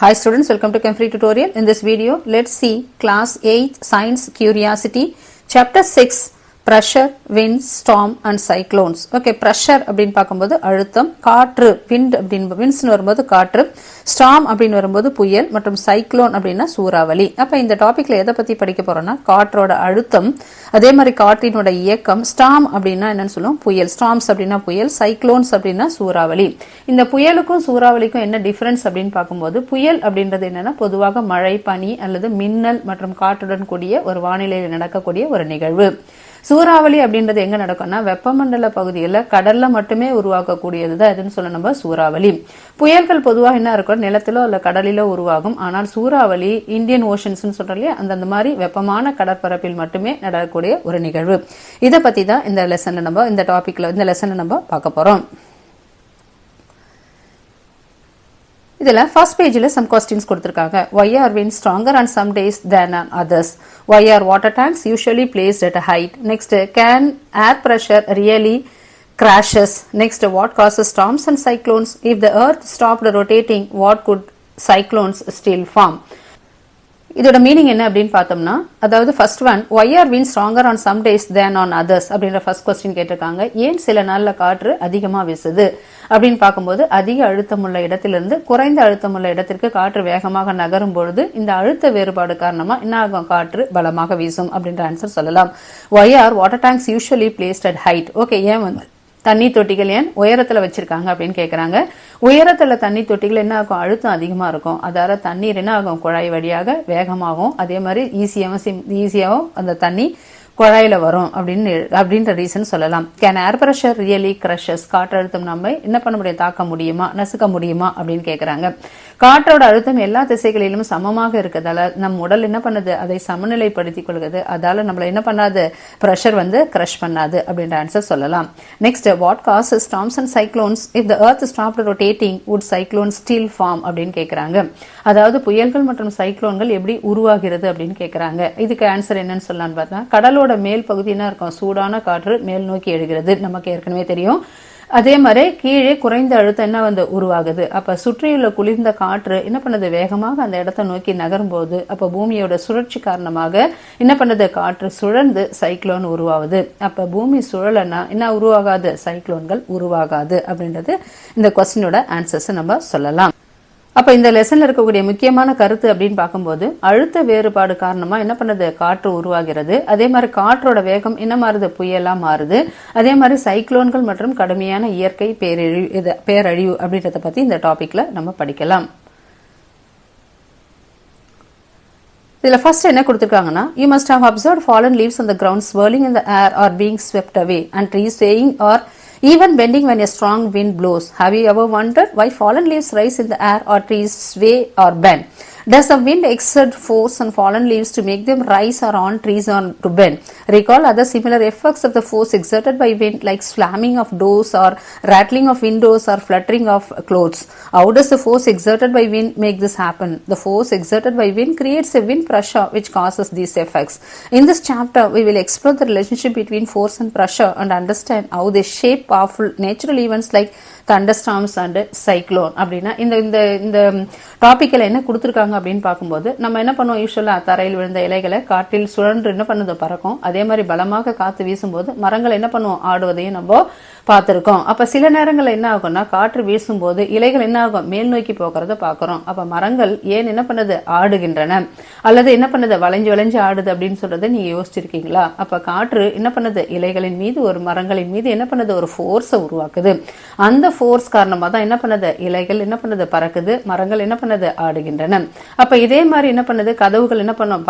Hi students, welcome to Chem Free Tutorial. In this video, let's see Class 8 Science Curiosity, Chapter 6, Pressure, Wind, Storm and Cyclones. Okay, pressure அப்படினு பாக்கும்போது அழுத்தம், காற்று, wind அப்படினு windsனு வரும்போது காற்று, storm அப்படினு வரும்போது புயல் மற்றும் cyclone அப்படினா சூறாவளி. அப்ப இந்த டாபிக்ல எதை பத்தி படிக்க போறோம்னா காற்றோட அழுத்தம், அதே மாதிரி காற்றினோட இயக்கம், storm அப்படினா என்னன்னு சொல்லுவோம் புயல், storms அப்படினா புயல், cyclones அப்படினா சூறாவளி. இந்த புயலுக்கும் சூறாவளிக்கும் என்ன டிஃபரன்ஸ் அப்படினு பாக்கும்போது புயல் அப்படின்றது என்னன்னா பொதுவாக மழை, பனி அல்லது மின்னல் மற்றும் காற்றுடன் கூடிய ஒரு வானிலையில் நடக்கக்கூடிய ஒரு நிகழ்வு. சூறாவளி அப்படின்றது எங்க நடக்கும்னா வெப்பமண்டல பகுதியில் கடல்ல மட்டுமே உருவாக்கக்கூடியதுதான் எதுன்னு சொல்ல நம்ம சூறாவளி. புயல்கள் பொதுவாக என்ன இருக்கும் நிலத்திலோ அல்ல கடலிலோ உருவாகும். ஆனால் சூறாவளி இந்தியன் ஓஷன்ஸ் சொல்றோம் இல்லையா அந்த மாதிரி வெப்பமான கடற்பரப்பில் மட்டுமே நடக்கக்கூடிய ஒரு நிகழ்வு. இதை பத்தி தான் இந்த லெசன்ல நம்ம இந்த டாபிக்ல இந்த லெசன்ல நம்ம பார்க்க போறோம். இதுல first pageல some questions கொடுத்திருக்காங்க. Why are winds stronger on some days than on others? Why are water tanks usually placed at a height? Next, can air pressure really crashes? Next, what causes storms and cyclones? If the earth stopped rotating, what could cyclones still form? இதோட meaning என்ன அப்படின்னு பார்த்தோம்னா அதாவது first one why are winds stronger on some days than on others அப்படின்ற first question கேட்டிருக்காங்க. ஏன் சில நாள்ல காற்று அதிகமா வீசுது அப்படின்னு பார்க்கும்போது அதிக அழுத்தமுள்ள இடத்திலிருந்து குறைந்த அழுத்தமுள்ள இடத்திற்கு காற்று வேகமாக நகரும் பொழுது இந்த அழுத்த வேறுபாடு காரணமா என்ன ஆகும் காற்று பலமாக வீசும் அப்படின்ற ஆன்சர் சொல்லலாம். why are water tanks usually placed at height? Okay, ஏன் வந்து தண்ணி தொட்டிகள் ஏன் உயரத்துல வச்சிருக்காங்க அப்படின்னு கேக்குறாங்க. உயரத்துல தண்ணி தொட்டிகள் என்ன ஆகும் அழுத்தம் அதிகமா இருக்கும். அதாவது தண்ணீர் என்ன ஆகும் குழாய் வழியாக வேகமாகும், அதே மாதிரி ஈஸியாவும் அந்த தண்ணி குழாயில வரும் அப்படின்ற ரீசன் சொல்லலாம். Can air pressure really crushes? காற்றழுத்தம் நம்ம என்ன பண்ண முடியும் தாக்க முடியுமா நசுக்க முடியுமா அப்படின்னு கேக்குறாங்க. காற்றோட அழுத்தம் எல்லா திசைகளிலும் சமமாக இருக்கிறதால நம் உடல் என்ன பண்ணுது அதை சமநிலைப்படுத்திக் கொள்கிறது. அதால நம்மள என்ன பண்ணாது பிரஷர் வந்து கிரஷ் பண்ணாது அப்படின்ற ஆன்சர் சொல்லலாம். Next, what causes storms and cyclones? If the earth stopped rotating would cyclones still form அப்படின்னு கேக்குறாங்க. அதாவது புயல்கள் மற்றும் சைக்ளோன்கள் எப்படி உருவாகிறது அப்படின்னு கேக்குறாங்க. இதுக்கு ஆன்சர் என்னன்னு சொல்லலாம்னு பார்த்தா கடலோட மேல் பகுதி என்ன இருக்கும் சூடான காற்று மேல் நோக்கி எழுகிறது, நமக்கு ஏற்கனவே தெரியும். அதே மாதிரி கீழே குறைந்த அழுத்தம் என்ன வந்து உருவாகுது. அப்ப சுற்றியுள்ள குளிர்ந்த காற்று என்ன பண்ணுது வேகமாக அந்த இடத்தை நோக்கி நகரும் போது அப்ப பூமியோட சுழற்சி காரணமாக என்ன பண்ணுது காற்று சுழன்று சைக்ளோன் உருவாகுது. அப்ப பூமி சுழலனா என்ன உருவாகாது சைக்ளோன்கள் உருவாகாது அப்படின்றது இந்த கொஸ்டினோட ஆன்சர்ஸ் நம்ம சொல்லலாம். அப்ப இந்த லெசன்ல இருக்கக்கூடிய முக்கியமான கருத்து அப்படின்னு பார்க்கும்போது அழுத்த வேறுபாடு காரணமா என்ன பண்ணுது காற்று உருவாகிறது. அதே மாதிரி காற்றோட வேகம் என்ன மாறுது புயலா மாறுது. அதே மாதிரி சைக்ளோன்கள் மற்றும் கடுமையான இயற்கை பேரழிவு அப்படின்றத பத்தி இந்த டாபிக்ல நம்ம படிக்கலாம். இதுல ஃபர்ஸ்ட் என்ன கொடுத்திருக்காங்கன்னா you must have observed fallen leaves on the ground swirling in the air or being swept away and trees swaying or even bending when a strong wind blows. Have you ever wondered why fallen leaves rise in the air or trees sway or bend? Does the wind exert force on fallen leaves to make them rise or on trees or to bend? Recall other similar effects of the force exerted by wind like slamming of doors or rattling of windows or fluttering of clothes. How does the force exerted by wind make this happen? The force exerted by wind creates a wind pressure which causes these effects. In this chapter, we will explore the relationship between force and pressure and understand how they shape powerful natural events like thunderstorms and cyclone. அப்படின்னா இந்த டாபிக்ல என்ன கொடுத்திருக்காங்க அப்படின்னு பார்க்கும்போது நம்ம என்ன பண்ணுவோம் யூசுவலா தரையில் விழுந்த இலைகளை காற்றில் சுழன்று என்ன பண்ணுது பறக்கும். அதே மாதிரி பலமாக காத்து வீசும்போது மரங்கள் என்ன பண்ணுவோம் ஆடுவதையும் நம்ம பார்த்திருக்கோம். அப்ப சில நேரங்கள்ல என்ன ஆகும்னா காற்று வீசும்போது இலைகள் என்ன ஆகும் மேல் நோக்கி போகிறத பாக்குறோம். அப்ப மரங்கள் ஏன் என்ன பண்ணுது ஆடுகின்றன அல்லது என்ன பண்ணுது வளைஞ்சு ஆடுது அப்படின்னு சொல்றதை நீங்க யோசிச்சிருக்கீங்களா? அப்ப காற்று என்ன பண்ணுது இலைகளின் மீது ஒரு மரங்களின் மீது என்ன பண்ணுது ஒரு ஃபோர்ஸ உருவாக்குது. அந்த ஃபோர்ஸ் காரணமா தான் என்ன பண்ணுது இலைகள் என்ன பண்ணுது பறக்குது, மரங்கள் என்ன பண்ணுது ஆடுகின்றன. அப்ப இதே மாதிரி என்ன பண்ணுது கதவுகள் என்ன பண்ணும்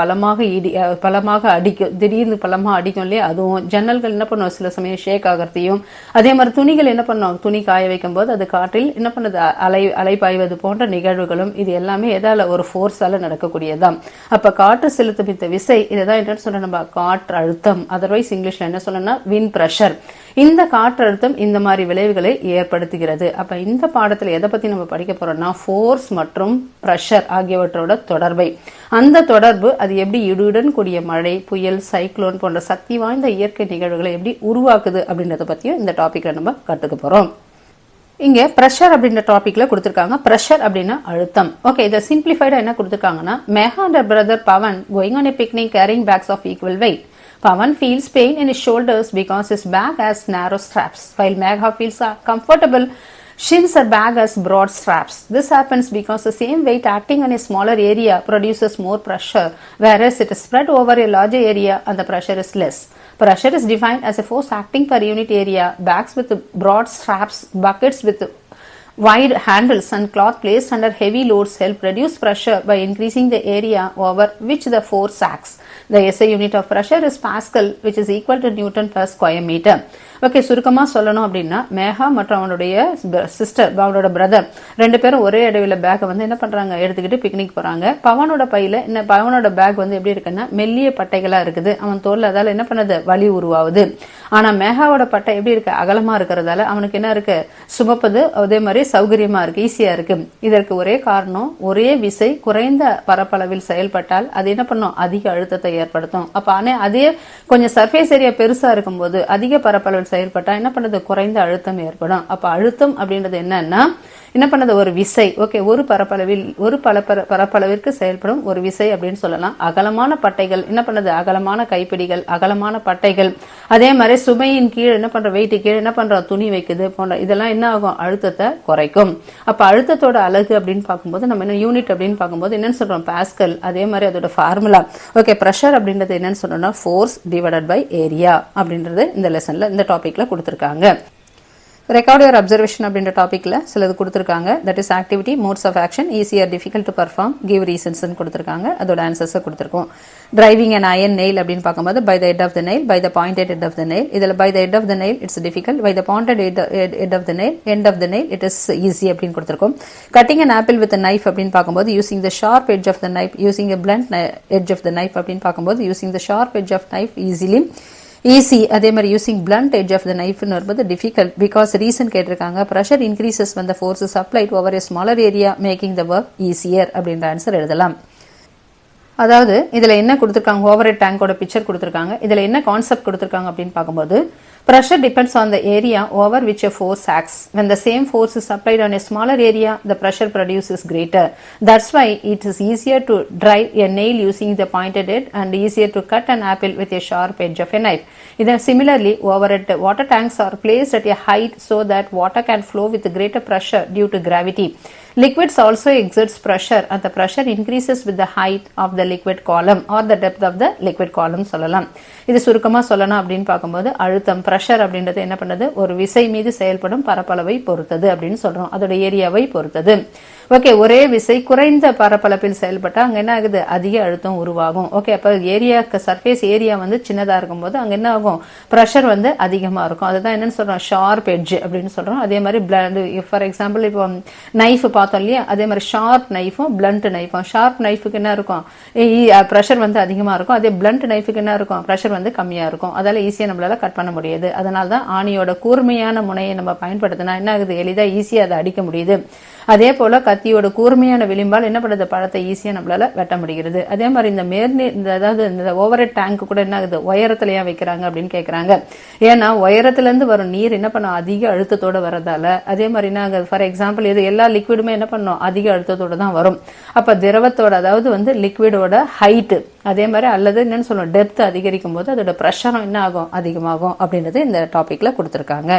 பலமாக அடிக்கும், திடீர்னு பலமா அடிக்கும் இல்லையா. அதுவும் ஜன்னல்கள் என்ன பண்ணும் சில சமயம் ஷேக் ஆகிறதையும், அதே மாதிரி துணிகள் என்ன பண்ணும் துணி காய வைக்கும் போது அது காற்றில் என்ன பண்ணுது அலைபாய்வது போன்ற நிகழ்வுகளும் இது எல்லாமே எதால ஒரு ஃபோர்ஸால நடக்கக்கூடியதான். அப்ப காற்று செலுத்தும் இந்த விசை இதுதான் என்ன சொல்ற நம்ம காற்று அழுத்தம், அதர்வைஸ் இங்கிலீஷ்ல என்ன சொல்லணும்னா விண்ட் பிரஷர். இந்த காற்றழுத்தம் இந்த மாதிரி விளைவுகளை ஏற்படுத்துகிறது. அப்ப இந்த பாடத்துல எதை பத்தி நம்ம படிக்க போறோம்னா ஃபோர்ஸ் மற்றும் பிரஷர் ஆகியவற்றோட தொடர்பை, அந்த தொடர்பு அது எப்படி இடியுடன் கூடிய மழை, புயல், சைக்ளோன் போன்ற சக்தி வாய்ந்த இயற்கை நிகழ்வுகளை எப்படி உருவாக்குது அப்படின்றத பத்தியும் இந்த டாபிக்ல நம்ம கத்துக்க போறோம். இங்க pressure அப்படின்ற டாபிக்ல கொடுத்திருக்காங்க. pressure அப்படின்னா அழுத்தம். ஓகே, இத சிம்பிளிஃபைடா என்ன கொடுத்திருக்காங்கன்னா, Meha and her brother Pawan going on a picnic carrying bags of equal weight. Pawan feels pain in his shoulders because his bag has narrow straps, while Meha feels comfortable since her bag has broad straps. This happens because the same weight acting on a smaller area produces more pressure, whereas it is spread over a larger area and the pressure is less. Pressure is defined as a force acting per unit area. Bags with broad straps, buckets with wide handles and cloth placed under heavy loads help reduce pressure by increasing the area over which the force acts. The SI unit of pressure is Pascal, which is equal to Newton per square meter. Okay, சுருக்கமா சொல்லணும் அப்படின்னா, மேகா மற்றும் அவனுடைய sister, அவனோட brother ரெண்டு பேரும் ஒரே இடைவெளி பேக்கை வந்து என்ன பண்றாங்க, எடுத்துக்கிட்டு பிக்னிக் போறாங்க. பவனோட பையில என்ன, பவனோட பேக் வந்து எப்படி இருக்குன்னா மெல்லிய பட்டைகளா இருக்குது. அவன் தோல்ல அதால என்ன பண்ணுது, வலி உருவாகுது. ஆனா மேகாவோட பட்டை எப்படி இருக்கு, அகலமா இருக்கிறதால அவனுக்கு என்ன இருக்கு, சுமப்பது அதே மாதிரி சௌகரியமா இருக்கு, ஈஸியா இருக்கு. இதற்கு ஒரே காரணம், ஒரே விசை குறைந்த பரப்பளவில் செயல்பட்டால் அது என்ன பண்ணும், அதிக அழுத்தத்தை ஏற்படுத்தும். அப்ப அதே கொஞ்சம் சர்ஃபேஸ் ஏரியா பெருசா இருக்கும்போது அதிக பரப்பளவில் செயல்பட்டா என்ன பண்ணுது, குறைந்த அழுத்தம் ஏற்படும். அப்ப அழுத்தம் அப்படின்றது என்னன்னா என்ன பண்ணது, ஒரு விசை. ஓகே, ஒரு பரப்பளவில் ஒரு பரப்பளவிற்கு செயல்படும் ஒரு விசை அப்படின்னு சொல்லலாம். அகலமான பட்டைகள் என்ன பண்ணது, அகலமான கைப்பிடிகள், அகலமான பட்டைகள், அதே மாதிரி சுமையின் கீழ் என்ன பண்ற, வெயிட்டு கீழ் என்ன பண்ற, துணி வைக்குது போன்ற இதெல்லாம் என்ன ஆகும், அழுத்தத்தை குறைக்கும். அப்ப அழுத்தத்தோட அலகு அப்படின்னு பார்க்கும்போது நம்ம என்ன யூனிட் அப்படின்னு பார்க்கும்போது என்னன்னு சொல்றோம், பாஸ்கல். அதே மாதிரி அதோட ஃபார்முலா. ஓகே, பிரஷர் அப்படின்றது என்னன்னு சொன்னோம்னா ஃபோர்ஸ் டிவைடட் பை ஏரியா அப்படின்றது இந்த லெசன்ல இந்த டாபிக்ல கொடுத்திருக்காங்க. ரெக்கார்ட் யுவர் அப்சர்வேஷன் அப்படின்ற டாபிக்ல சிலது கொடுத்திருக்காங்க. That is activity, modes of action, easier, difficult to perform, give reasons கொடுத்திருக்காங்க. அதோட ஆன்சர்ஸ் கொடுத்திருக்கோம். டிரைவிங் அண்ட் அயன் நெயில் அப்படின்னு பார்க்கும்போது by the head of the nail, by the pointed head of the nail. இதுல by the head of the nail it's difficult, by the pointed head of the nail, end of the nail it is easy அப்படின்னு கொடுத்திருக்கோம். Cutting and apple with knife அப்படின்னு பார்க்கும்போது using the sharp edge of the knife, using a blunt edge of the knife அப்படின்னு பார்க்கும்போது using the sharp edge of knife easily easy. அதே மாதிரி using blunt edge of the நைஃப்னு வரும்போது difficult. Because reason கேட்டிருக்காங்க, pressure increases when the force is applied over a smaller area making the work easier அப்படின்ற answer எழுதலாம். அதாவது இதுல என்ன கொடுத்திருக்காங்க, ஓவர்ஹெட் டேங்கோட பிக்சர் கொடுத்திருக்காங்க. இதுல என்ன கான்செப்ட் கொடுத்திருக்காங்க அப்படின்னு பார்க்கும்போது, pressure depends on the area over which a force acts. When the same force is applied on a smaller area, the pressure produced is greater. That's why it is easier to drive a nail using the pointed head and easier to cut an apple with a sharp edge of a knife. Similarly, overhead water tanks are placed at a height so that water can flow with greater pressure due to gravity. Liquids also exerts pressure and the pressure increases with the height of the liquid column or the depth of the liquid column சொல்லலாம். இது சுருக்கமா சொல்லணும் அப்படின்னு பார்க்கும்போது அழுத்தம், pressure அப்படின்றது என்ன பண்ணுது, ஒரு விசை மீது செயல்படும் பரப்பளவை பொறுத்தது அப்படின்னு சொல்றோம், அதோட ஏரியாவை பொறுத்தது. ஓகே, ஒரே விசை குறைந்த பரப்பளப்பில் செயல்பட்டா அங்க என்ன ஆகுது, அதிக அழுத்தம் உருவாகும். ஓகே, அப்ப ஏரியாக்கு சர்ஃபேஸ் ஏரியா வந்து சின்னதா இருக்கும்போது அங்க என்ன ஆகும், பிரஷர் வந்து அதிகமா இருக்கும். அதுதான் என்னன்னு சொல்றோம், ஷார்ப் எட்ஜ் அப்படின்னு சொல்றோம். அதே மாதிரி ஃபார் எக்ஸாம்பிள் இப்போ நைஃப் பார்த்தோம் இல்லையா, அதே மாதிரி ஷார்ப் நைஃபும் பிளண்ட் நைஃபும். ஷார்ப் நைஃபுக்கு என்ன இருக்கும், பிரஷர் வந்து அதிகமா இருக்கும். அதே பிளண்ட் நைஃபுக்கு என்ன இருக்கும், பிரஷர் வந்து கம்மியா இருக்கும். அதால ஈஸியா நம்மளால கட் பண்ண முடியாது. அதனாலதான் ஆணியோட கூர்மையான முனையை நம்ம பயன்படுத்தினா என்ன ஆகுது, எளிதா ஈஸியா அதை அடிக்க முடியுது. அதே போல கத்தியோட கூர்மையான விளிம்பால் என்ன பண்ணுது, பழத்தை ஈஸியா நம்மளால வெட்ட முடிகிறது. அதே மாதிரி இந்த அதாவது இந்த ஓவர்ஹெட் டேங்க் கூட என்ன ஆகுது, உயரத்துல ஏன் வைக்கிறாங்க அப்படின்னு கேக்குறாங்க. ஏன்னா உயரத்துல இருந்து வரும் நீர் என்ன பண்ணும், அதிக அழுத்தத்தோட வரதால. அதே மாதிரி என்ன ஆகுது, ஃபார் எக்ஸாம்பிள் இது எல்லா லிக்விடுமே என்ன பண்ணும், அதிக அழுத்தத்தோட தான் வரும். அப்ப திரவத்தோட அதாவது வந்து லிக்விடோட ஹைட் அதே மாதிரி அல்லது என்னன்னு சொல்லுவோம், டெப்த் அதிகரிக்கும் போது அதோட பிரஷரும் என்ன ஆகும், அதிகமாகும் அப்படின்றது இந்த டாபிக்ல கொடுத்திருக்காங்க.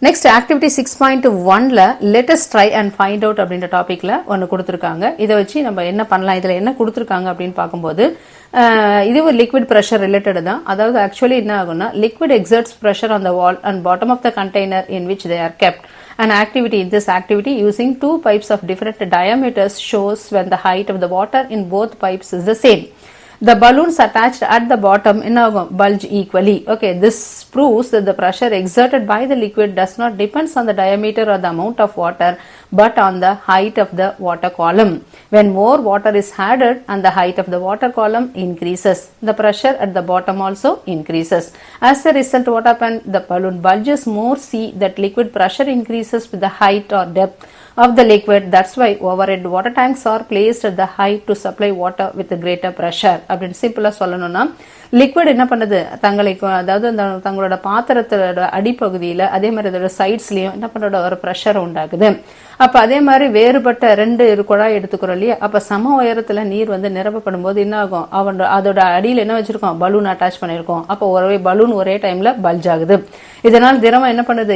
நெக்ஸ்ட் ஆக்டிவிட்டி 6.1ல let us try and find out அப்படின்ற டாபிக்ல ஒன்னு கொடுத்திருக்காங்க. இதை வச்சு நம்ம என்ன பண்ணலாம், இதுல என்ன கொடுத்திருக்காங்க அப்படின்னு பார்க்கும்போது இது ஒரு லிக்விட் பிரஷர் ரிலேட்டட் தான். அதாவது ஆக்சுவலி என்ன ஆகும்னா, liquid exerts pressure on the wall and bottom of the container in which they are kept. An activity in this activity using two pipes of different diameters shows when the height of the water in both pipes is the same. The balloons attached at the bottom bulge equally. Okay, this proves that the pressure exerted by the liquid does not depend on the diameter or the amount of water but on the height of the water column. When more water is added and the height of the water column increases, the pressure at the bottom also increases. As a result, what happens? The balloon bulges more. See that liquid pressure increases with the height or depth of the liquid. That's why overhead water tanks are placed at the height to supply water with a greater pressure. அப்படின்னு சிம்பிளா சொல்லணும்னா, liquid என்ன பண்ணுது அதாவது தங்களோட பாத்திரத்தோட அடிப்பகுதியில அதே மாதிரி அதோட சைட்ஸ்லயும் என்ன பண்ணோட ஒரு பிரஷர் உண்டாகுது. அப்ப அதே மாதிரி வேறுபட்ட 2 குழாய் எடுத்துக்கிறோம் இல்லையா, அப்ப சம உயரத்துல நீர் வந்து நிரப்பப்படும் போது என்ன ஆகும், அதோட அடியில் என்ன வச்சிருக்கோம், பலூன் அட்டாச் பண்ணிருக்கோம். அப்போ ஒரே பலூன் ஒரே டைம்ல பல்ஜ் ஆகுது. இதனால் திரவம் என்ன பண்ணுது,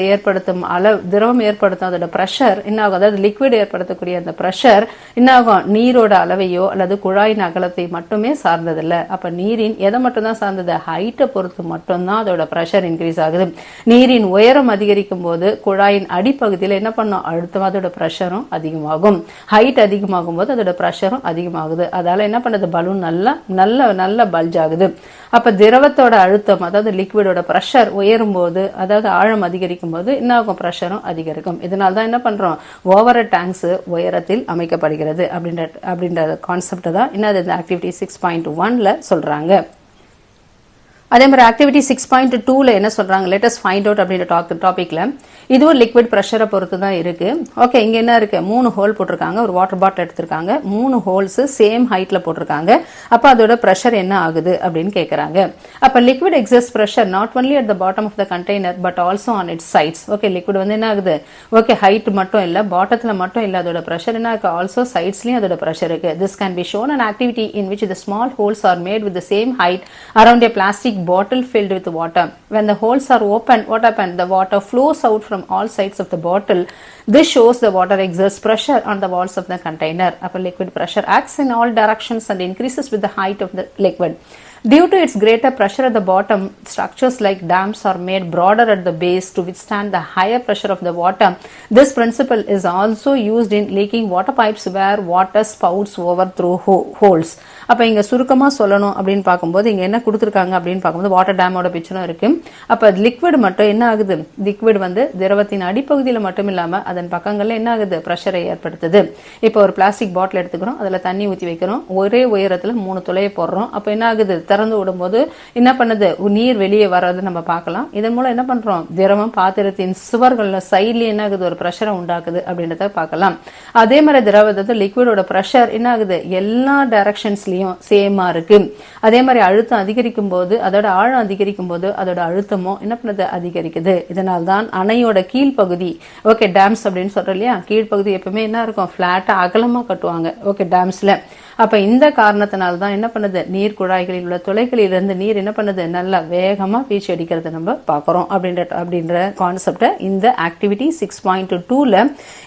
திரவம் ஏற்படுத்தும் அதோட பிரஷர் என்ன ஆகும், அதாவது லிக்விட் ஏற்படுத்தக்கூடிய அந்த பிரஷர் என்ன ஆகும், நீரோட அளவையோ அல்லது குழாயின் அகலத்தை மட்டுமே சார்ந்ததில்ல. அப்ப நீரின் எதை மட்டும் தான் சார்ந்தது, ஹைட்டை பொறுத்து மட்டும்தான் அதோட பிரஷர் இன்க்ரீஸ் ஆகுது. நீரின் உயரம் அதிகரிக்கும் போது குழாயின் அடிப்பகுதியில் என்ன பண்ணும், அழுத்தம் அதோட பிரஷரும் அதிகமாகும். ஹைட் அதிகமாகும் போது அதோட பிரஷரும் அதிகமாகுது. அதால என்ன பண்ணுது, பலூன் நல்ல பல்ஜ் ஆகுது. அப்ப திரவத்தோட அழுத்தம் அதாவது லிக்விடோட பிரஷர் உயரும் போது அதாவது ஆழம் அதிகரிக்கும் போது என்ன ஆகும், பிரஷரும் அதிகரிக்கும். இதனால தான் என்ன பண்றோம், ஓவர் டேங்க்ஸ் உயரத்தில் அமைக்கப்படுகிறது அப்படின்ற கான்செப்ட் தான் என்னது இந்த ஆக்டிவிட்டி 6.1ல சொல்றாங்க. அதே மாதிரி ஆக்டிவிட்டி 6.2ல என்ன சொல்றாங்க, லெட் அஸ் ஃபைண்ட் அவுட் அப்படின்ற டாபிக்ல இதுவும் லிக்விட் பிரஷரை பொறுத்து தான் இருக்கு. ஓகே, இங்க என்ன இருக்கு, 3 ஹோல் போட்டிருக்காங்க. ஒரு வாட்டர் பாட்டில் எடுத்திருக்காங்க, 3 ஹோல்ஸ் சேம் ஹைட்ல போட்டிருக்காங்க. அப்ப அதோட பிரஷர் என்ன ஆகுது அப்படின்னு கேக்குறாங்க. அப்ப liquid excess pressure not only at the bottom of the container but also on its sides. Okay, liquid வந்து என்ன ஆகுது, ஓகே ஹைட் மட்டும் இல்ல, பாட்டத்துல மட்டும் இல்ல, அதோட பிரஷர் என்ன இருக்கு, ஆல்சோ சைட்ஸ்லயும் அதோட பிரஷர் இருக்கு. This can be shown an activity in which the small holes are made with the same height around a plastic bottle filled with water. When the holes are open, what happens? The water flows out from all sides of the bottle. This shows the water exerts pressure on the walls of the container. Upper liquid pressure acts in all directions and increases with the height of the liquid. Due to its greater pressure at the bottom, structures like dams are made broader at the base to withstand the higher pressure of the water. This principle is also used in leaking water pipes where water spouts over through holes. அப்ப இங்க சுருக்கமா சொல்லணும் அப்படின்னு பார்க்கும்போது இங்க என்ன கொடுத்திருக்காங்க அப்படின்னு பார்க்கும்போது வாட்டர் டேமோட பிக்சரும் இருக்கு. அப்ப லிக்விட் மட்டும் என்ன ஆகுது, லிக்விட் வந்து திரவத்தின் அடிப்பகுதியில மட்டும் இல்லாம அதன் பக்கங்கள்ல என்ன ஆகுது, பிரஷரை ஏற்படுத்துது. இப்ப ஒரு பிளாஸ்டிக் பாட்டில் எடுத்துக்கிறோம், அதுல தண்ணி ஊத்தி வைக்கிறோம், ஒரே உயரத்துல 3 துளையை போடுறோம். அப்ப என்ன ஆகுது, திறந்து விடும்போது என்ன பண்ணுது, நீர் வெளியே வர்றது நம்ம பார்க்கலாம். இதன் மூலம் என்ன பண்றோம், திரவம் பாத்திரத்தின் சுவர்கள்ல சைட்லயே என்ன ஆகுது, ஒரு பிரஷரை உண்டாக்குது அப்படின்றத பார்க்கலாம். அதே மாதிரி திரவத்தை லிக்விடோட பிரஷர் என்ன ஆகுது, எல்லா டைரக்ஷன்ஸ்லயும் சேமா இருக்கு. அதே மாதிரி அழுத்தம் அதிகரிக்கும் போது அதோட ஆழம் அதிகரிக்கும் போது அதோட அழுத்தமும் என்ன பண்ணுது, அதிகரிக்குது. இதனால்தான் அணையோட கீழ்பகுதி, ஓகே டேம்ஸ் அப்படின்னு சொல்றோம் இல்லையா, கீழ்பகுதி எப்பவுமே என்ன இருக்கும், பிளாட்டா அகலமா கட்டுவாங்க. ஓகே டேம்ஸ்ல அப்ப இந்த காரணத்தினால்தான் என்ன பண்ணுது, நீர் குழாய்களில் உள்ள துளைகளில் இருந்து நீர் என்ன பண்ணுது, நல்லா வேகமா பீச்சு அடிக்கிறது நம்ம பாக்குறோம் அப்படின்ற கான்செப்ட இந்த ஆக்டிவிட்டி 6.2ல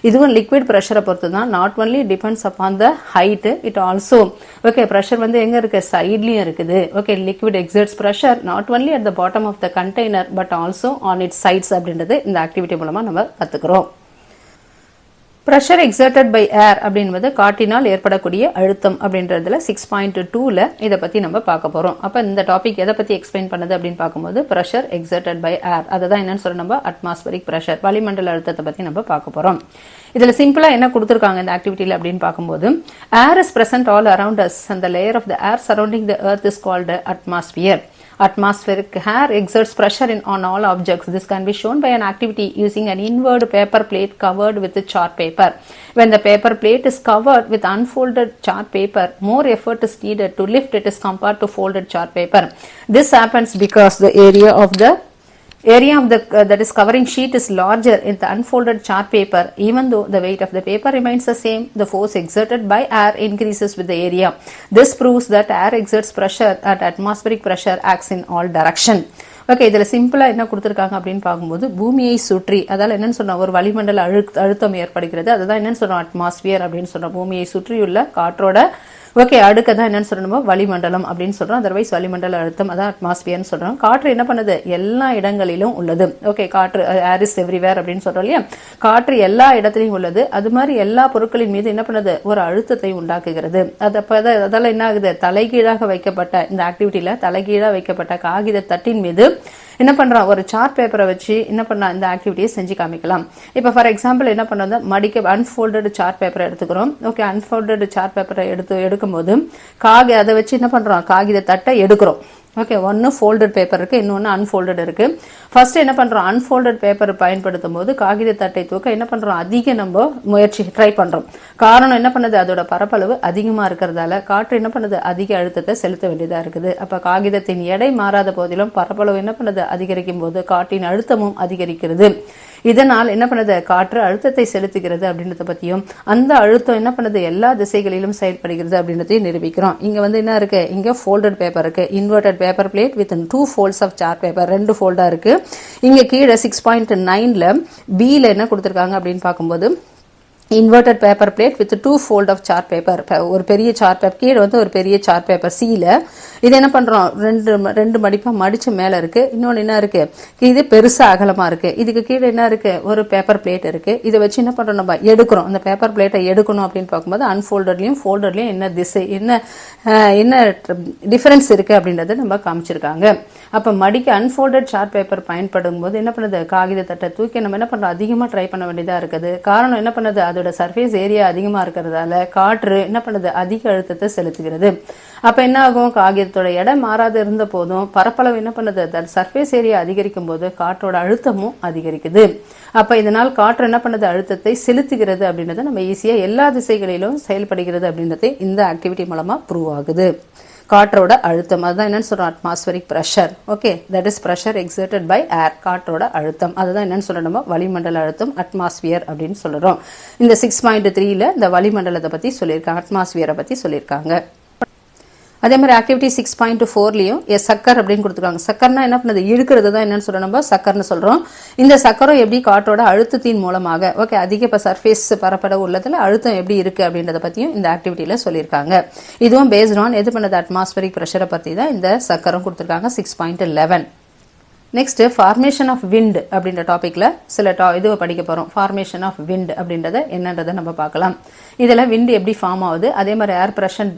இதுவும் லிக்விட் பிரஷரை பொறுத்து தான். Not only depends upon the height, it also okay pressure வந்து எங்க இருக்கு, சைட்லயும் இருக்குது. Okay, liquid exerts pressure not only at the bottom of the container but also on its sides அப்படின்றது இந்த ஆக்டிவிட்டி மூலமா நம்ம கத்துக்கிறோம். பிரஷர் எக்ஸர்டட் பை ஏர் அப்படின்றது காற்றினால் ஏற்படக்கூடிய அழுத்தம் அப்படின்றதுல 6.2ல இதை பத்தி நம்ம பார்க்க போறோம். அப்ப இந்த டாபிக் எதை பத்தி எக்ஸ்பிளைன் பண்ணது அப்படின்னு பார்க்கும்போது பிரஷர் எக்ஸர்டட் பை ஏர், அதுதான் என்னன்னு சொல்ல நம்ம அட்மாஸ்பரிக் பிரஷர், வளிமண்டல அழுத்தத்தை பத்தி நம்ம பார்க்க போறோம். இதுல சிம்பிளா என்ன கொடுத்திருக்காங்க இந்த ஆக்டிவிட்டில அப்படின்னு பார்க்கும்போது, air is present all around us and the layer of the air surrounding the earth is called atmosphere. Atmospheric air exerts pressure on all objects. This can be shown by an activity using an inward paper plate covered with chart paper. When the paper plate is covered with unfolded chart paper, more effort is needed to lift it as compared to folded chart paper. This happens because the area of the that is covering sheet is larger in the unfolded chart paper. Even though the weight of the paper remains the same, the force exerted by air increases with the area. This proves that air exerts pressure at atmospheric pressure acts in all direction. Okay, இதுல சிம்பிளா என்ன கொடுத்திருக்காங்க அப்படின்னு பார்க்கும்போது, பூமியை சுற்றி அதால என்னன்னு சொன்னா ஒரு வளிமண்டல அழுத்தம் ஏற்படுகிறது. அதுதான் என்னன்னு சொல்றோம், அட்மாஸ்பியர் அப்படின்னு சொல்றோம். பூமியை சுற்றியுள்ள காற்றோட ஓகே அடுக்கதான் என்னன்னு சொல்றோம், வளிமண்டலம் அப்படின்னு சொல்றோம். அதர்வைஸ் வளிமண்டல அழுத்தம் அதான் அட்மாஸ்பியர்னு சொல்றோம். காற்று என்ன பண்ணுது, எல்லா இடங்களிலும் உள்ளது. ஓகே, காற்று ஏர் இஸ் எவ்ரிவேர் அப்படின்னு சொல்றோம் இல்லையா, காற்று எல்லா இடத்திலையும் உள்ளது. அது மாதிரி எல்லா பொருட்களின் மீது என்ன பண்ணுது, ஒரு அழுத்தத்தை உண்டாக்குகிறது. அதால என்ன ஆகுது, தலைகீழாக வைக்கப்பட்ட இந்த ஆக்டிவிட்டியில தலைகீழாக வைக்கப்பட்ட காகித தட்டின் மீது என்ன பண்றோம், ஒரு சார்ட் பேப்பரை வச்சு என்ன பண்ண இந்த ஆக்டிவிட்டியை செஞ்சு காமிக்கலாம். இப்ப ஃபார் எக்ஸாம்பிள் என்ன பண்ணோம், மடிக்க அன்ஃபோல்டட் சார்ட் பேப்பரை எடுத்துக்கிறோம். ஓகே, அன்ஃபோல்டட் சார்ட் பேப்பரை எடுக்கும்போது அதை வச்சு என்ன பண்றோம், காகித தட்டை எடுக்கிறோம். ஓகே, ஒன்று ஃபோல்டட் பேப்பர் இருக்குது, இன்னொன்று அன்ஃபோல்டட் இருக்குது. ஃபர்ஸ்ட் என்ன பண்ணுறோம், அன்ஃபோல்டட் பேப்பர் பயன்படுத்தும் போது காகித தட்டை தூக்க என்ன பண்ணுறோம், அதிக நம்ம முயற்சி ட்ரை பண்ணுறோம். காரணம் என்ன பண்ணுது, அதோட பரப்பளவு அதிகமாக இருக்கிறதால காற்று என்ன பண்ணுது, அதிக அழுத்தத்தை செலுத்த வேண்டியதாக இருக்குது. அப்போ காகிதத்தின் எடை மாறாத போதிலும் பரப்பளவு என்ன பண்ணுது, அதிகரிக்கும் போது காற்றின் அழுத்தமும் அதிகரிக்கிறது. இதனால் என்ன பண்ணுது, காற்று அழுத்தத்தை செலுத்துகிறது அப்படின்றத பற்றியும் அந்த அழுத்தம் என்ன பண்ணுது, எல்லா திசைகளிலும் செயல்படுகிறது அப்படின்றதையும் நிரூபிக்கிறோம். இங்கே வந்து என்ன இருக்கு, இங்கே ஃபோல்டட் பேப்பர் இருக்கு, inverted paper plate with 2 folds of chart paper, 2 ஃபோல்டா இருக்கு. இங்கே கீழே 6.9ல பியில் என்ன கொடுத்துருக்காங்க அப்படின்னு பார்க்கும்போது inverted paper plate with 2 fold of chart paper, ஒரு பெரிய சார்ட் பேப்பர் கீழே வந்து ஒரு பெரிய சார்ட் பேப்பர் சீல இது என்ன பண்றோம், ரெண்டு மடிப்பா மடிச்சு மேல இருக்கு. இன்னொன்னு என்ன இருக்கு, இது பெருசா அகலமா இருக்கு. இதுக்கு கீழே என்ன இருக்கு, ஒரு பேப்பர் பிளேட் இருக்கு. இதை வச்சு என்ன பண்றோம், நம்ம எடுக்கிறோம். அந்த பேப்பர் பிளேட்டை எடுக்கணும் அப்படின்னு பார்க்கும்போது அன்ஃபோல்டர்லயும் ஃபோல்டர்லயும் என்ன திசை என்ன டிஃபரன்ஸ் இருக்கு அப்படின்றத நம்ம காமிச்சிருக்காங்க. அப்ப மடிக்க அன்ஃபோல்டட் சார்ட் பேப்பர் பயன்படும் போது என்ன பண்ணுது, காகித தட்டை தூக்கி நம்ம என்ன பண்றோம், அதிகமா ட்ரை பண்ண வேண்டியதா இருக்குது. காரணம் என்ன பண்ணுது, அதோட சர்ஃபேஸ் ஏரியா அதிகமா இருக்கிறதால காற்று என்ன பண்ணுது, அதிக அழுத்தத்தை செலுத்துகிறது. அப்ப என்ன ஆகும், காகிதத்தோட எடை மாறாது இருந்த போதும் பரப்பளவு என்ன பண்ணுது, சர்ஃபேஸ் ஏரியா அதிகரிக்கும் போது காற்றோட அழுத்தமும் அதிகரிக்குது. அப்ப இதனால் காற்று என்ன பண்ணுது, அழுத்தத்தை செலுத்துகிறது அப்படின்றத நம்ம ஈஸியா எல்லா திசைகளிலும் செயல்படுகிறது அப்படின்றது இந்த ஆக்டிவிட்டி மூலமா ப்ரூவ் ஆகுது. காற்றோட அழுத்தம் அதுதான் என்னன்னு சொல்றோம், atmospheric pressure. Okay, that is pressure exerted by air. காற்றோட அழுத்தம் அதுதான் என்னன்னு சொல்றோம், நம்ம வளிமண்டல அழுத்தம், அட்மாஸ்பியர் அப்படின்னு சொல்றோம். இந்த 6.3ல இந்த வளிமண்டலத்தை பத்தி சொல்லியிருக்காங்க, அட்மாஸ்பியரை பத்தி சொல்லியிருக்காங்க. அதே மாதிரி ஆக்டிவிட்டி 6.4லயும் சக்கர் அப்படின்னு கொடுத்துருக்காங்க. சக்கர்னா என்ன பண்ணுது, இழுக்கிறது தான் என்னன்னு சொல்றோம், நம்ம சக்கர்னு சொல்றோம். இந்த சக்கரம் எப்படி காற்றோட அழுத்தத்தின் மூலமாக ஓகே அதிக இப்போ சர்ஃபேஸ் பரப்பளவு உள்ளதுல அழுத்தம் எப்படி இருக்கு அப்படின்றத பத்தியும் இந்த ஆக்டிவிட்டியில சொல்லியிருக்காங்க. இதுவும் பேஸ்ட் ஆன் எது பண்ணது, அட்மாஸ்பரிக் பிரஷரை பத்தி தான் இந்த சக்கரம் கொடுத்துருக்காங்க. 6.11. நெக்ஸ்ட் ஃபார்மேஷன் ஆஃப் விண்ட் அப்படின்ற டாபிக்ல சில இதுவை படிக்க போறோம். ஃபார்மேஷன் ஆஃப் விண்ட் அப்படின்றத என்னன்றதை நம்ம பார்க்கலாம். இதுல விண்ட் எப்படி ஃபார்ம் ஆகுது, அதே மாதிரி ஏர் பிரஷர்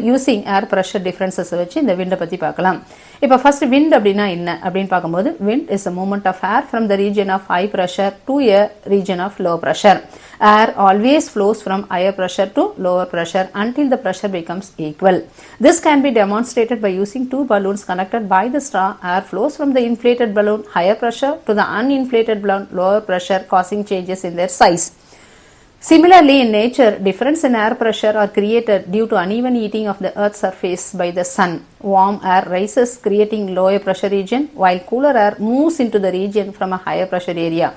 யூசிங் ஏர் பிரஷர் டிஃபரன்சஸ் வச்சு இந்த விண்டை பத்தி பார்க்கலாம். இப்போ ஃபர்ஸ்ட் விண்ட் அப்படின்னா என்ன அப்படின்னு பார்க்கும்போது, wind is a movement of air from the region of high pressure to a region of low pressure. Air always flows from higher pressure to lower pressure until the pressure becomes equal. This can be demonstrated by using two balloons connected by the straw. Air flows from the inflated balloon higher pressure to the uninflated balloon lower pressure, causing changes in their size. Similarly, in nature, difference in air pressure are created due to uneven heating of the Earth's surface by the sun. Warm air rises, creating lower pressure region, while cooler air moves into the region from a higher pressure area.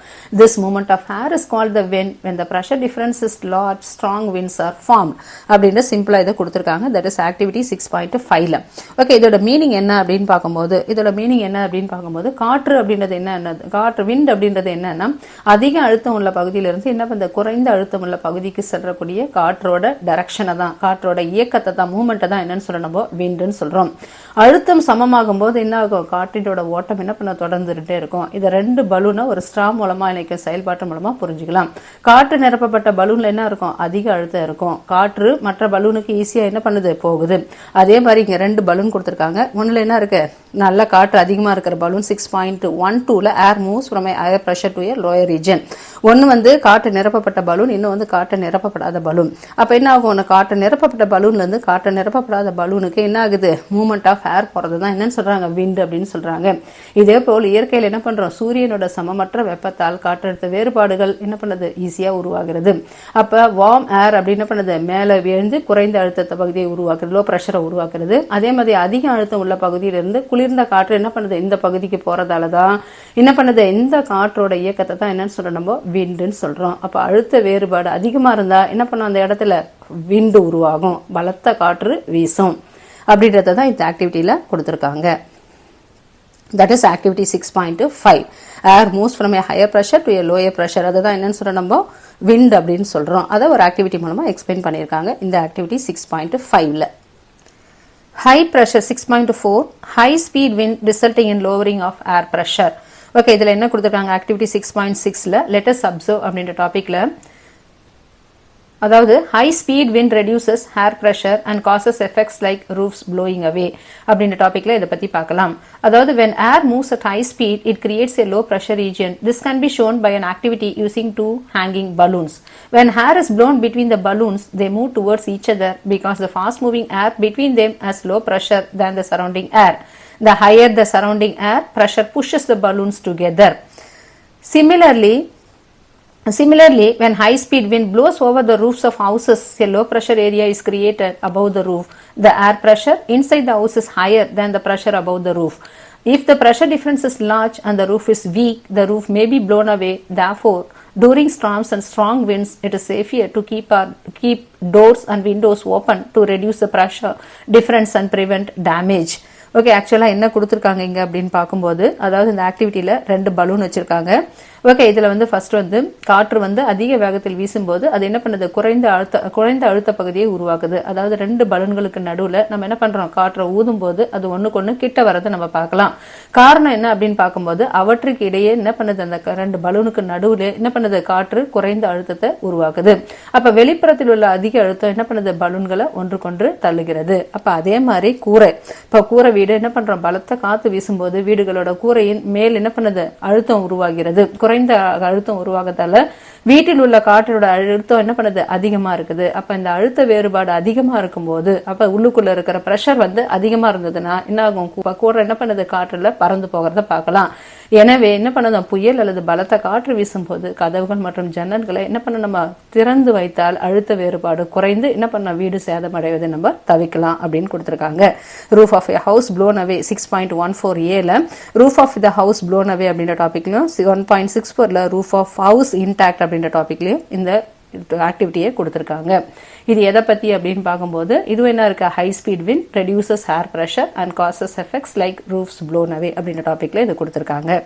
This movement of air is called the wind. When the pressure difference is large, strong winds are formed. அப்படின்ற சிம்பிளா இதை கொடுத்துருக்காங்க. That is activity 6.5ல. Okay, இதோட meaning என்ன அப்படின்னு பார்க்கும்போது காற்று அப்படின்றது என்ன, காற்று விண்ட் அப்படின்றது என்னன்னா அதிக அழுத்தம் உள்ள பகுதியிலிருந்து என்ன பண்ண குறைந்த அழுத்தம் உள்ள பகுதிக்கு செல்லக்கூடிய காற்றோட டைரக்ஷனை தான், காற்றோட இயக்கத்தை தான், மூவ்மெண்ட்டை தான் என்னன்னு சொல்றோம், விண்ட்னு சொல்றோம். அழுத்தம் சமமாகும் போது என்ன ஆகும், காற்றினோட ஓட்டம் என்ன பண்ண தொடர்ந்துட்டே இருக்கும். இதை 2 பலூனை ஒரு ஸ்ட்ரா மூலமா இணைக்கும் செயல்பாட்டு மூலமா புரிஞ்சுக்கலாம். காற்று நிரப்பப்பட்ட பலூன்ல என்ன இருக்கும், அதிக அழுத்தம் இருக்கும். காற்று மற்ற பலூனுக்கு ஈஸியா என்ன பண்ணுது, போகுது. அதே மாதிரி இங்க 2 பலூன் கொடுத்திருக்காங்க. ஒண்ணுல என்ன இருக்கு, நல்ல காற்று அதிகமா இருக்கிற பலூன் 6.12ல air moves from higher pressure to lower region. ஒன்னு வந்து காற்று நிரப்பப்பட்ட பலூன், இன்னும் வந்து காற்று நிரப்பப்படாத பலூன். அப்ப என்ன ஆகும், காற்று நிரப்பப்பட்ட பலூன்ல இருந்து காற்று நிரப்பப்படாத பலூனுக்கு என்ன ஆகுது, மூவ்மெண்ட் ஆஃப் ஏர் போறதுதான் என்னன்னு சொல்றாங்க, விண்ட் அப்படின்னு சொல்றாங்க. இதே போல் இயற்கையில் என்ன பண்றோம், சூரியனோட சமமற்ற வெப்பத்தால் காற்றழுத்த வேறுபாடுகள் என்ன பண்ணுது, ஈஸியா உருவாகிறது. அப்ப வார்ம் ஏர் அப்படி என்ன பண்ணுது, மேல விழுந்து குறைந்த அழுத்த பகுதியை உருவாக்குறது, லோ பிரஷரை உருவாக்குறது. அதே மாதிரி அதிக அழுத்தம் உள்ள பகுதியிலிருந்து குளிர்ந்த காற்று என்ன பண்ணுது, இந்த பகுதிக்கு போறதாலதான் என்ன பண்ணுது, இந்த காற்றோட இயக்கத்தை தான் என்னன்னு சொல்றோம், நம்ம விண்டுன்னு சொல்றோம். அப்ப அழுத்த வேறுபாடு அதிகமா இருந்தா என்ன பண்ணும், அந்த இடத்துல விண்டு உருவாகும், பலத்த காற்று வீசும் அப்படின்றத தான் இந்த ஆக்டிவிட்டியில கொடுத்திருக்காங்க. That is activity 6.5. Air moves from a higher pressure to a lower pressure. அதுதான் என்னன்னு சொல்றோம், நம்ம wind அப்படின்னு சொல்றோம். அதை ஒரு ஆக்டிவிட்டி மூலமா எக்ஸ்பிளைன் பண்ணியிருக்காங்க இந்த activity 6.5ல. High pressure 6.4. High speed wind resulting in lowering of air pressure. Okay, இதுல என்ன கொடுத்திருக்காங்க, ஆக்டிவிட்டி 6.6ல let us observe அப்படின்ற டாபிக்ல, அதாவது high speed wind reduces air pressure and causes effects like roofs blowing away அப்படின்ற டாபிக்ல இதை பத்தி பார்க்கலாம். அதாவது when air moves at high speed it creates a low pressure region. This can be shown by an activity using 2 hanging balloons. When air is blown between the balloons, they move towards each other because the fast moving air between them has low pressure than the surrounding air. The higher the surrounding air pressure pushes the balloons together. Similarly, when high-speed wind blows over the roofs of houses, a low-pressure area is created above the roof. The air pressure inside the house is higher than the pressure above the roof. If the pressure difference is large and the roof is weak, the roof may be blown away. Therefore, during storms and strong winds, it is safer to keep doors and windows open to reduce the pressure difference and prevent damage. Okay, ஆக்சுவலாக என்ன கொடுத்துருக்காங்க இங்கே அப்படின்னு பார்க்கும்போது, அதாவது இந்த ஆக்டிவிட்டியில் 2 balloon வச்சுருக்காங்க. Okay, இதில் வந்து ஃபர்ஸ்ட் வந்து காற்று வந்து அதிக வேகத்தில் வீசும்போது அது என்ன பண்ணுது, குறைந்த அழுத்த பகுதியை உருவாக்குது. அதாவது 2 பலூன்களுக்கு நடுவில் நம்ம என்ன பண்ணுறோம், காற்றை ஊதும் போது அது ஒன்றுக்கு கிட்ட வரதை நம்ம பார்க்கலாம். காரணம் என்ன அப்படின்னு பார்க்கும்போது, அவற்றுக்கு இடையே என்ன பண்ணுது, அந்த 2 பலூனுக்கு நடுவில் என்ன பண்ணுது, காற்று குறைந்த அழுத்தத்தை உருவாக்குது. அப்போ வெளிப்புறத்தில் உள்ள அதிக அழுத்தம் என்ன பண்ணுது, பலூன்களை ஒன்றுக்கொன்று தள்ளுகிறது. அப்போ அதே மாதிரி கூரை, இப்போ கூரை வீடு என்ன பண்றோம், பலத்த காத்து வீசும்போது வீடுகளோட கூரையின் மேல் என்ன பண்ணுது, அழுத்தம் உருவாகிறது. குறைந்த அழுத்தம் உருவாகத்தால வீட்டில் உள்ள காற்றோட அழுத்தம் என்ன பண்ணுது, அதிகமா இருக்குது. அப்ப இந்த அழுத்த வேறுபாடு அதிகமா இருக்கும்போது, அப்ப உள்ளுக்குள்ள இருக்கிற பிரஷர் வந்து அதிகமா இருந்ததுன்னா என்ன ஆகும், கூரை என்ன பண்ணுது, காற்றுல பறந்து போகிறத பார்க்கலாம். எனவே என்ன பண்ணணும், புயல் அல்லது பலத்த காற்று வீசும்போது கதவுகள் மற்றும் ஜன்னல்களை என்ன பண்ண நம்ம திறந்து வைத்தால் அழுத்த வேறுபாடு குறைந்து என்ன பண்ண வீடு சேதமடைவதை நம்ம தவிக்கலாம் அப்படின்னு கொடுத்துருக்காங்க. Roof of a house blown away 6.14A roof of the house blown away அப்படின்ற டாபிக்லையும் 1.64 ரூஃப் ஆஃப் ஹவுஸ் இன்டாக்ட் அப்படின்ற டாபிக்லையும் இந்த ஆக்டிவிட்டியை கொடுத்துருக்காங்க. இது எதை பத்தி அப்படின்னு பார்க்கும்போது, இது என்ன இருக்கு, high speed wind reduces air pressure and causes effects like roofs blown away அப்படின்ற டாபிக்ல இது கொடுத்துருக்காங்க.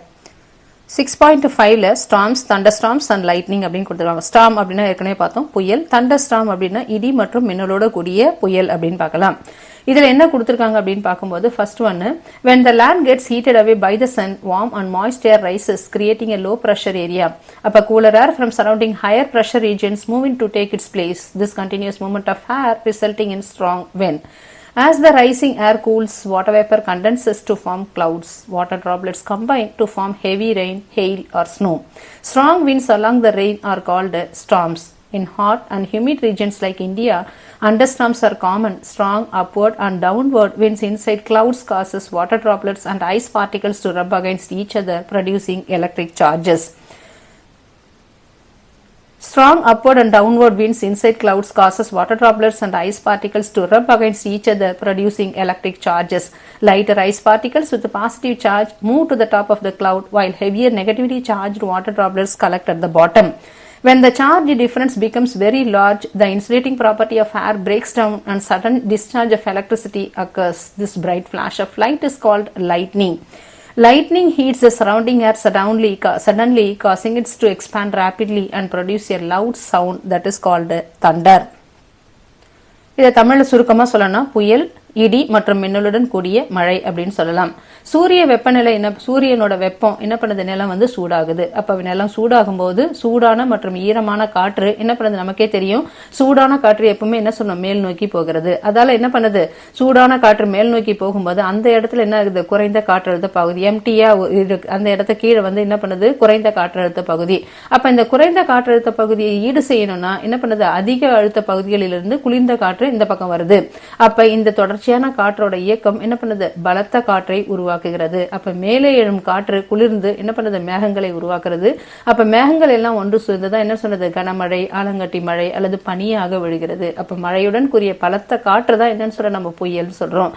6.5ல storms, thunderstorms and lightning அப்படின்னு கொடுத்துருக்காங்க. ஸ்டார்ம் அப்படின்னா ஏற்கனவே பார்த்தோம் புயல், தண்டர் ஸ்டார்ம் அப்படின்னா இடி மற்றும் மின்னலோட கூடிய புயல் அப்படின்னு பார்க்கலாம். இதுல என்ன கொடுத்திருக்காங்க அப்படின்னு பார்க்கும்போது, ஃபர்ஸ்ட் ஒன்னு, when the land gets heated away by the sun, warm and moist air rises creating a low pressure area. அப்ப cooler air from surrounding higher pressure regions moving to take its place. This continuous movement of air resulting in strong wind. As the rising air cools, water vapor condenses to form clouds. Water droplets combine to form heavy rain, hail or snow. Strong winds along the rain are called storms. In hot and humid regions like India, thunderstorms are common. Strong upward and downward winds inside clouds causes water droplets and ice particles to rub against each other, producing electric charges. Strong upward and downward winds inside clouds causes water droplets and ice particles to rub against each other, producing electric charges. Lighter ice particles with a positive charge move to the top of the cloud, while heavier negatively charged water droplets collect at the bottom. When the charge difference becomes very large, the insulating property of air breaks down and sudden discharge of electricity occurs. This bright flash of light is called lightning. Lightning heats the surrounding air suddenly causing it to expand rapidly and produce a loud sound that is called thunder. இதை தமிழ்ல சுருக்கமா சொல்லணும்னா புயல், இடி மற்றும் மின்னலுடன் கூடிய மழை அப்படின்னு சொல்லலாம். சூரிய வெப்பநிலை என்ன, சூரியனோட வெப்பம் என்ன பண்ணுது, நிலம் வந்து சூடாகுது. அப்ப நிலம் சூடாகும் போது சூடான மற்றும் ஈரமான காற்று என்ன பண்ணுது, நமக்கே தெரியும் சூடான காற்று எப்பவுமே என்ன சொன்னோம், மேல் நோக்கி போகிறது. அதால என்ன பண்ணுது, சூடான காற்று மேல் நோக்கி போகும்போது அந்த இடத்துல என்ன ஆகுது, குறைந்த காற்றழுத்த பகுதி எம்டியா அந்த இடத்த கீழே வந்து என்ன பண்ணுது, குறைந்த காற்றழுத்த பகுதி. அப்ப இந்த குறைந்த காற்றழுத்த பகுதியை ஈடு செய்யணும்னா என்ன பண்ணுது, அதிக அழுத்த பகுதிகளிலிருந்து குளிர்ந்த காற்று இந்த பக்கம் வருது. அப்ப இந்த தொடர்ச்சியான காற்றோட இயக்கம் என்ன பண்ணுது, பலத்த காற்றை உருவாக்குகிறது. அப்ப மேலே எழும் காற்று குளிர்ந்து என்ன பண்ணுது, மேகங்களை உருவாக்குறது. அப்ப மேகங்கள் எல்லாம் ஒன்று சேர்ந்துதான் என்ன சொன்னது, கனமழை, ஆலங்கட்டி மழை அல்லது பனியாக விழுகிறது. அப்ப மழையுடன் கூடிய பலத்த காற்று தான் என்னன்னு சொல்ற நம்ம புயல் சொல்றோம்.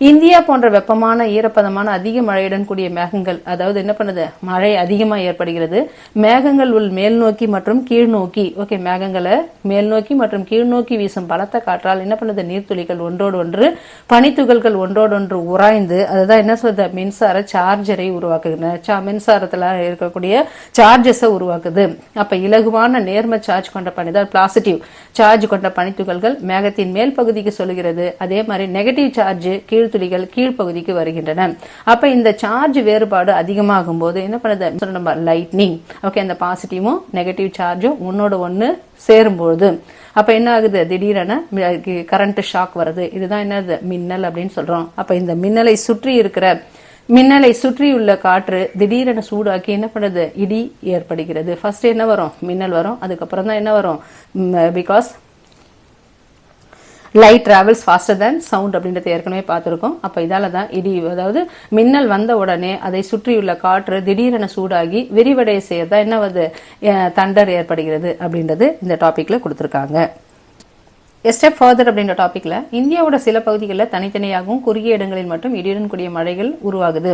இந்தியா போன்ற வெப்பமான ஈரப்பதமான அதிக மழையுடன் கூடிய மேகங்கள், அதாவது என்ன பண்ணுது, மழை அதிகமா ஏற்படுகிறது. மேகங்கள் உள் மேல் நோக்கி மற்றும் கீழ் நோக்கி, ஓகே, மேகங்களை மேல் நோக்கி மற்றும் கீழ் நோக்கி வீசும் பலத்த காற்றால் என்ன பண்ணுது, நீர்த்துளிகள் ஒன்றோடு ஒன்று, பனித்துகள்கள் ஒன்றோடொன்று உராய்ந்து அதுதான் என்ன சொல்றது, மின்சார சார்ஜரை உருவாக்குகின்றன. மின்சாரத்துல இருக்கக்கூடிய சார்ஜஸை உருவாக்குது. அப்ப இலகுவான நேர்ம சார்ஜ் கொண்ட பனி, பாசிட்டிவ் சார்ஜ் கொண்ட பனித்துகள்கள் மேகத்தின் மேல் பகுதிக்கு சொல்கிறது. அதே மாதிரி நெகட்டிவ் சார்ஜ் கீழ்த்துளிகள் கீழ்ப்பகுதிக்கு வருகின்றன. அப்ப இந்த சார்ஜ் வேறுபாடு அதிகமாகும் போது என்ன பண்ணுது, நம்ம லைட்னிங், ஓகே, அந்த பாசிட்டிவும் நெகட்டிவ் சார்ஜும் ஒன்னோட ஒன்னு சேரும்போது அப்ப என்ன ஆகுது, திடீரென கரண்ட் ஷாக் வருது. இதுதான் என்னது, மின்னல் அப்படின்னு சொல்றோம். அப்ப இந்த மின்னலை சுற்றியுள்ள காற்று திடீரென சூடாக்கி என்ன பண்ணுது, இடி ஏற்படுகிறது. ஃபர்ஸ்ட் என்ன வரும், மின்னல் வரும். அதுக்கப்புறம் தான் என்ன வரும், because light travels pastor than sound அப்படின்றத ஏற்கனவே பார்த்துருக்கோம். அப்போ இதால தான் இடி, அதாவது மின்னல் வந்த உடனே அதை சுற்றியுள்ள காற்று திடீரென சூடாகி விரிவடைய செய்யறதா என்ன வந்து தண்டர் ஏற்படுகிறது அப்படின்றது இந்த டாபிக்ல கொடுத்துருக்காங்க. ஸ்டெப் ஃபர்தர் அப்படின்ற டாபிக்ல இந்தியாவோட சில பகுதிகளில் தனித்தனியாகவும் குறுகிய இடங்களில் மட்டும் இடியுடன் கூடிய மழைகள் உருவாகுது.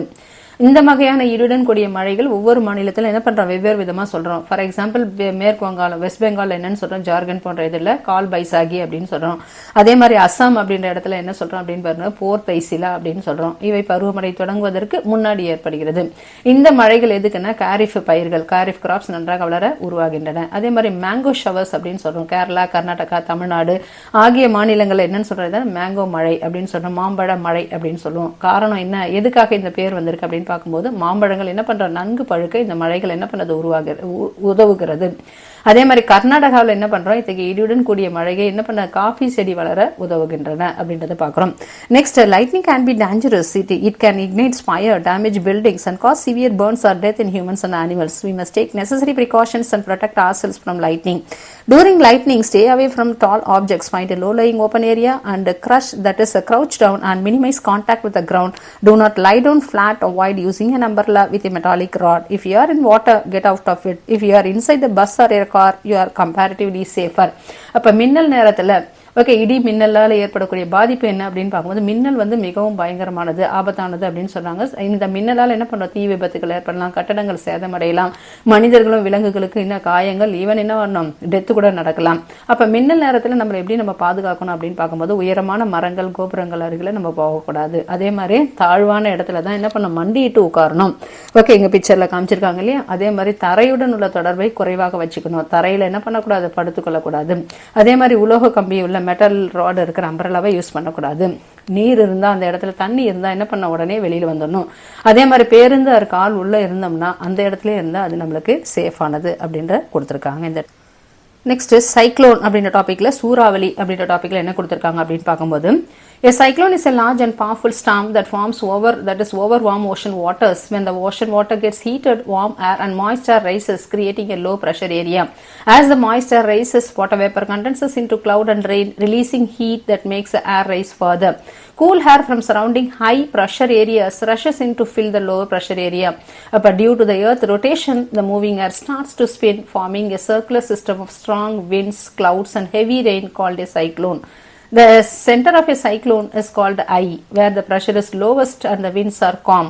இந்த வகையான இடியுடன் கூடிய மழைகள் ஒவ்வொரு மாநிலத்தில் என்ன பண்றோம், வெவ்வேறு விதமா சொல்றோம். ஃபார் எக்ஸாம்பிள் மேற்கு வங்காளம், வெஸ்ட் பெங்கால் என்னன்னு சொல்றோம், ஜார்க்கண்ட் போன்ற இதில் கால் பைசாகி அப்படின்னு சொல்றோம். அதே மாதிரி அஸ்ஸாம் அப்படின்ற இடத்துல என்ன சொல்றோம் அப்படின்னு பாருங்க, போர் தைசிலா அப்படின்னு சொல்றோம். இவை பருவமழை தொடங்குவதற்கு முன்னாடி ஏற்படுகிறது. இந்த மழைகள் எதுக்குன்னா காரிஃப் பயிர்கள், காரிஃப் கிராப்ஸ் நன்றாக வளர உருவாகின்றன. அதே மாதிரி மேங்கோ ஷவர்ஸ் அப்படின்னு சொல்றோம். கேரளா, கர்நாடகா, தமிழ்நாடு ஆகிய மாநிலங்கள் என்னன்னு சொல்றது, மேங்கோ மழை அப்படின்னு சொல்றோம், மாம்பழ மழை அப்படின்னு சொல்லுவோம். காரணம் என்ன, எதுக்காக இந்த பேர் வந்திருக்கு அப்படின்னு பார்க்கும்போது மாம்பழங்கள் என்ன பண்ற, நன்கு பழுக்க இந்த மழைகள் என்ன பண்றது, உதவுகிறது. அதே மாதிரி கர்நாடகாவில் என்ன பண்றோம், இத்தகைய இடியுடன் கூடிய மழையை என்ன பண்ண, காஃபி செடி வளர உதவுகின்றன அப்படின்றத பாக்குறோம். Next, lightning can be dangerous. It can ignite fire, damage buildings and cause severe burns or death in humans and animals. We must take necessary precautions and protect ourselves from lightning. During lightning, stay away from tall objects, find a low-lying open area and crush, that is crouch down and minimize contact with the ground. Do not lie down flat, avoid using an umbrella with a metallic rod. If you are in water, get out of it. If you are inside the bus or a car, you are comparatively safer. அப்ப மின்னல் நேரத்துல okay, இடி மின்னலால் ஏற்படக்கூடிய பாதிப்பு என்ன அப்படின்னு பார்க்கும்போது மின்னல் வந்து மிகவும் பயங்கரமானது, ஆபத்தானது அப்படின்னு சொல்றாங்க. இந்த மின்னலால் என்ன பண்றோம், தீ விபத்துகள் ஏற்படலாம், கட்டடங்கள் சேதமடையலாம், மனிதர்களும் விலங்குகளுக்கு இன்னும் காயங்கள், ஈவன் என்ன வரணும், டெத்து கூட நடக்கலாம். அப்ப மின்னல் நேரத்தில் நம்ம எப்படி நம்ம பாதுகாக்கணும் அப்படின்னு பார்க்கும்போது உயரமான மரங்கள், கோபுரங்கள் அருகில நம்ம போகக்கூடாது. அதே மாதிரி தாழ்வான இடத்துல தான் என்ன பண்ணணும், மண்டிட்டு உட்காரணும். ஓகே, இங்க பிக்சர்ல காமிச்சிருக்காங்க இல்லையா, அதே மாதிரி தரையுடன் உள்ள தொடர்பை குறைவாக வச்சுக்கணும். தரையில என்ன பண்ணக்கூடாது, படுத்துக்கொள்ளக்கூடாது. அதே மாதிரி உலோக கம்பி உள்ள மெட்டல் ராட் இருக்கிற அம்பரலாவை யூஸ் பண்ணக்கூடாது. நீர் இருந்தா அந்த இடத்துல, தண்ணி இருந்தா என்ன பண்ண, உடனே வெளியில வந்துடணும். அதே மாதிரி பேருந்து அதுக்கு ஆள் உள்ள இருந்தோம்னா அந்த இடத்துல இருந்தா அது நம்மளுக்கு சேஃபானது அப்படின்ற கொடுத்துருக்காங்க. இந்த நெக்ஸ்ட் சைக்ளோன் அப்படின்ற டாபிக்ல சூறாவளி அப்படின்ற டாபிக்ல என்ன கொடுத்திருக்காங்க அப்படின்னு பார்க்கும்போது, a cyclone is a large and powerful storm that forms over warm ocean waters. When the ocean water gets heated, warm air and moist air rises, creating a low pressure area. As the moist air rises, water vapor condenses into cloud and rain, releasing heat that makes the air rise further. Cool air from surrounding high pressure areas rushes in to fill the lower pressure area. But due to the earth rotation, the moving air starts to spin, forming a circular system of strong winds, clouds and heavy rain called a cyclone. The center of a cyclone is called eye, where the pressure is lowest and the winds are calm,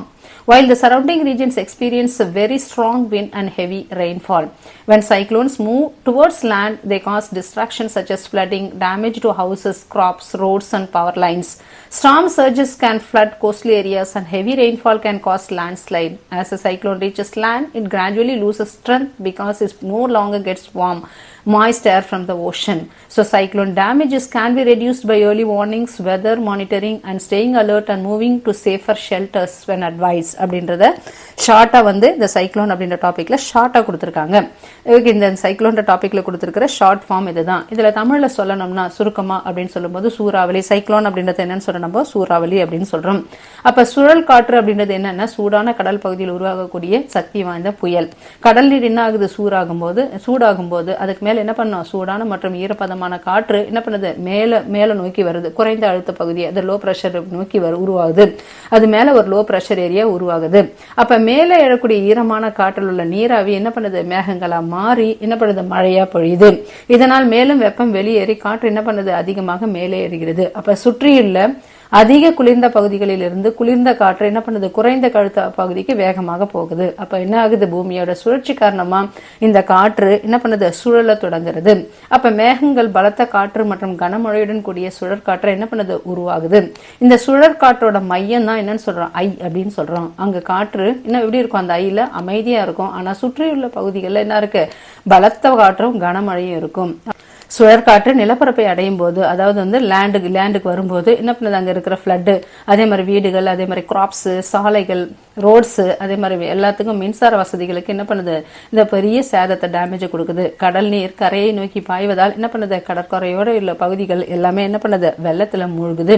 while the surrounding regions experience a very strong wind and heavy rainfall. When cyclones move towards land, they cause destruction such as flooding, damage to houses, crops, roads and power lines. Storm surges can flood coastal areas and heavy rainfall can cause landslide. As a cyclone reaches land, it gradually loses strength because it no longer gets warm, moist air from the ocean. So cyclone damages can be reduced by early warnings, weather monitoring and staying alert and moving to safer shelters when advised. அப்படின்றத ஷார்ட்டா வந்து இந்த cyclone அப்படின்ற டாபிக்ல ஷார்ட்டா கொடுத்திருக்காங்க. இந்த cyclone டாபிக்ல கொடுத்திருக்கிற ஷார்ட் ஃபார்ம் இதுதான். இதுல தமிழ்ல சொல்லணும்னா சுருக்கமா அப்படின்னு சொல்லும்போது சூறாவளி, சைக்ளோன் அப்படின்றது என்னன்னு சொல்ற நம்ம சூறாவளி அப்படின்னு சொல்றோம். அப்ப சுழல் காற்று அப்படின்றது என்னன்னா சூடான கடல் பகுதியில் உருவாகக்கூடிய சக்தி வாய்ந்த புயல். கடல் நீர் என்ன ஆகுது, சூடாகும் போது அதுக்கு மேல என்ன பண்ணும், சூடான மற்றும் ஈரப்பதமான காற்று என்ன பண்ணுது, மேல நோக்கி வருது. குறைந்த அழுத்த பகுதி, அது லோ பிரஷர் நோக்கி உருவாகுது. அது மேல ஒரு லோ பிரஷர் ஏரியா உருவாகுது. அப்ப மேல எழக்கூடிய ஈரமான காற்றில் உள்ள நீராவி என்ன பண்ணுது, மேகங்களா மாறி என்ன பண்ணுது, மழையா பொழியுது. இதனால் மேலும் வெப்பம் வெளியேறி காற்று என்ன பண்ணுது, அதிகமாக மேலே ஏறுகிறது. அப்ப சுற்றியுள்ள அதிக குளிர்ந்த பகுதிகளில் இருந்து குளிர்ந்த காற்று என்ன பண்ணுது, குறைந்த கழுத்த பகுதிக்கு வேகமாக போகுது. அப்ப என்ன ஆகுது, பூமியோட சுழற்சி காரணமா இந்த காற்று என்ன பண்ணுது, சுழல தொடங்குறது. அப்ப மேகங்கள், பலத்த காற்று மற்றும் கனமழையுடன் கூடிய சுழற்காற்று என்ன பண்ணுது, உருவாகுது. இந்த சுழற்காற்றோட மையம் தான் என்னன்னு சொல்றோம், ஐ அப்படின்னு சொல்றோம். அங்க காற்று என்ன எப்படி இருக்கும், அந்த ஐல அமைதியா இருக்கும். ஆனா சுற்றியுள்ள பகுதிகளில் என்ன இருக்கு, பலத்த காற்றும் கனமழையும் இருக்கும். சுழற்காற்று நிலப்பரப்பை அடையும் போது, அதாவது வந்து லேண்டுக்கு வரும்போது என்ன பண்ணுது, அங்க இருக்கிற ஃப்ளட்டு, அதே மாதிரி வீடுகள், அதே மாதிரி கிராப்ஸ், சாலைகள், ரோட்ஸ், அதே மாதிரி எல்லாத்துக்கும் மின்சார வசதிகளுக்கு என்ன பண்ணுது, இந்த பெரிய சேதத்தை, டேமேஜை கொடுக்குது. கடல் நீர் கரையை நோக்கி பாய்வதால் என்ன பண்ணுது, கடற்கரையோட உள்ள பகுதிகள் எல்லாமே என்ன பண்ணுது, வெள்ளத்துல மூழ்குது.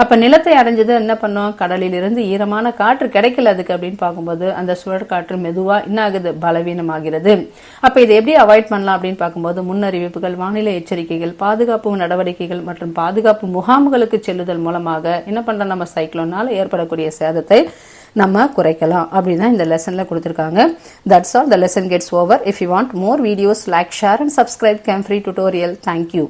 அப்ப நிலத்தை அடைஞ்சது என்ன பண்ணும், கடலில் இருந்து ஈரமான காற்று கிடைக்கல அதுக்கு அப்படின்னு பார்க்கும்போது அந்த சுழற்காற்று மெதுவா என்ன ஆகுது, பலவீனமாகிறது. அப்ப இதை எப்படி அவாய்ட் பண்ணலாம் அப்படின்னு பார்க்கும்போது முன்னறிவிப்புகள், வானிலை வானிலை எச்சரிக்கைகள், பாதுகாப்பு நடவடிக்கைகள் மற்றும் பாதுகாப்பு முகாம்களுக்கு செல்லுதல் மூலமாக என்ன பண்றோம், நம்ம சைக்ளோனால ஏற்படக்கூடிய சேதத்தை நம்ம குறைக்கலாம் அப்படிதான் இந்த லெசன்ல கொடுத்திருக்காங்க. That's all. The lesson gets over. If you want more videos, like, share and subscribe Cam Free Tutorial. Thank you.